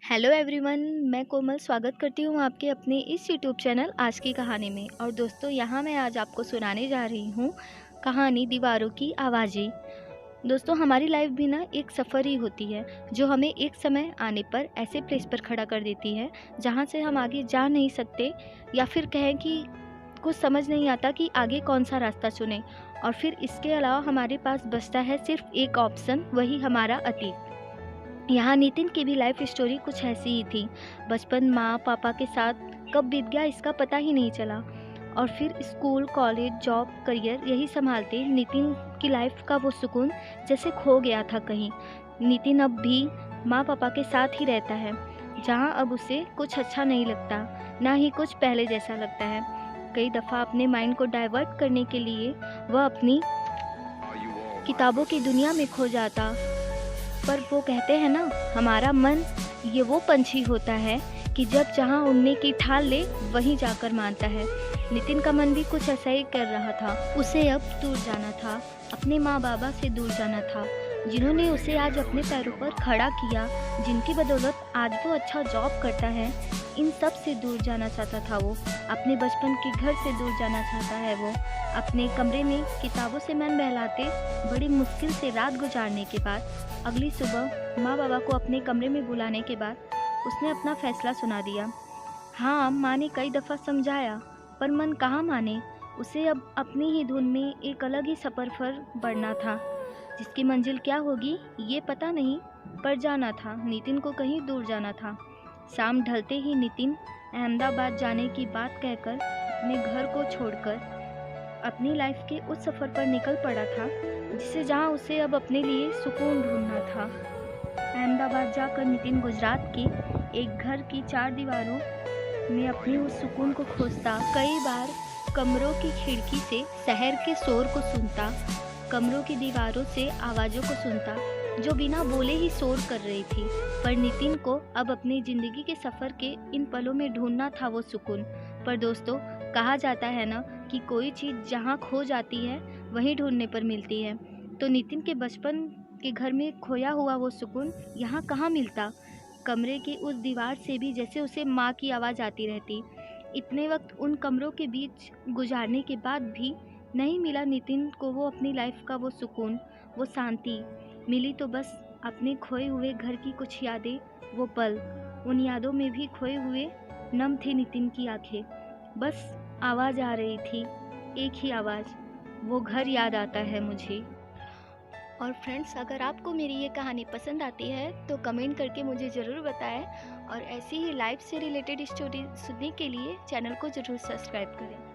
Hello everyone, मैं कोमल स्वागत करती हूँ आपके अपने इस यूट्यूब चैनल आज की कहानी में। और दोस्तों, यहाँ मैं आज आपको सुनाने जा रही हूँ कहानी दीवारों की आवाज़ें। दोस्तों, हमारी लाइफ भी ना एक सफ़र ही होती है जो हमें एक समय आने पर ऐसे प्लेस पर खड़ा कर देती है जहाँ से हम आगे जा नहीं सकते, या फिर कहें कि कुछ समझ नहीं आता कि आगे कौन सा रास्ता चुनें। और फिर इसके अलावा हमारे पास बचता है सिर्फ एक ऑप्शन, वही हमारा अतीत। यहाँ नितिन की भी लाइफ स्टोरी कुछ ऐसी ही थी। बचपन माँ पापा के साथ कब बीत गया इसका पता ही नहीं चला। और फिर स्कूल, कॉलेज, जॉब, करियर यही संभालते नितिन की लाइफ का वो सुकून जैसे खो गया था कहीं। नितिन अब भी माँ पापा के साथ ही रहता है, जहाँ अब उसे कुछ अच्छा नहीं लगता, ना ही कुछ पहले जैसा लगता है। कई दफ़ा अपने माइंड को डाइवर्ट करने के लिए वह अपनी किताबों की दुनिया में खो जाता। पर वो कहते हैं ना, हमारा मन ये वो पंछी होता है कि जब जहाँ उड़ने की ठाल ले वहीं जाकर मानता है। नितिन का मन भी कुछ ऐसा ही कर रहा था। उसे अब दूर जाना था, अपने माँ बाबा से दूर जाना था, जिन्होंने उसे आज अपने पैरों पर खड़ा किया, जिनकी बदौलत आज वो अच्छा जॉब करता है। इन सब से दूर जाना चाहता था वो। अपने बचपन के घर से दूर जाना चाहता है वो। अपने कमरे में किताबों से मन बहलाते बड़ी मुश्किल से रात गुजारने के बाद अगली सुबह माँ बाबा को अपने कमरे में बुलाने के बाद उसने अपना फैसला सुना दिया। हाँ, माँ ने कई दफ़ा समझाया, पर मन कहाँ माने। उसे अब अपनी ही धुन में एक अलग ही सफ़र पर बढ़ना था, जिसकी मंजिल क्या होगी ये पता नहीं, पर जाना था। नितिन को कहीं दूर जाना था। शाम ढलते ही नितिन अहमदाबाद जाने की बात कहकर अपने घर को छोड़कर अपनी लाइफ के उस सफ़र पर निकल पड़ा था, जिसे जहाँ उसे अब अपने लिए सुकून ढूंढना था। अहमदाबाद जाकर नितिन गुजरात के एक घर की चार दीवारों में अपनी उस सुकून को खोजता। कई बार कमरों की खिड़की से शहर के शोर को सुनता, कमरों की दीवारों से आवाज़ों को सुनता जो बिना बोले ही शोर कर रही थी। पर नितिन को अब अपनी ज़िंदगी के सफ़र के इन पलों में ढूंढना था वो सुकून। पर दोस्तों, कहा जाता है ना कि कोई चीज़ जहाँ खो जाती है वहीं ढूंढने पर मिलती है। तो नितिन के बचपन के घर में खोया हुआ वो सुकून यहाँ कहाँ मिलता। कमरे की उस दीवार से भी जैसे उसे माँ की आवाज़ आती रहती। इतने वक्त उन कमरों के बीच गुजारने के बाद भी नहीं मिला नितिन को वो अपनी लाइफ का वो सुकून, वो शांति। मिली तो बस अपने खोए हुए घर की कुछ यादें, वो पल। उन यादों में भी खोए हुए नम थी नितिन की आंखें। बस आवाज़ आ रही थी, एक ही आवाज़, वो घर याद आता है मुझे। और फ्रेंड्स, अगर आपको मेरी ये कहानी पसंद आती है तो कमेंट करके मुझे ज़रूर बताएं। और ऐसी ही लाइफ से रिलेटेड स्टोरी सुनने के लिए चैनल को ज़रूर सब्सक्राइब करें।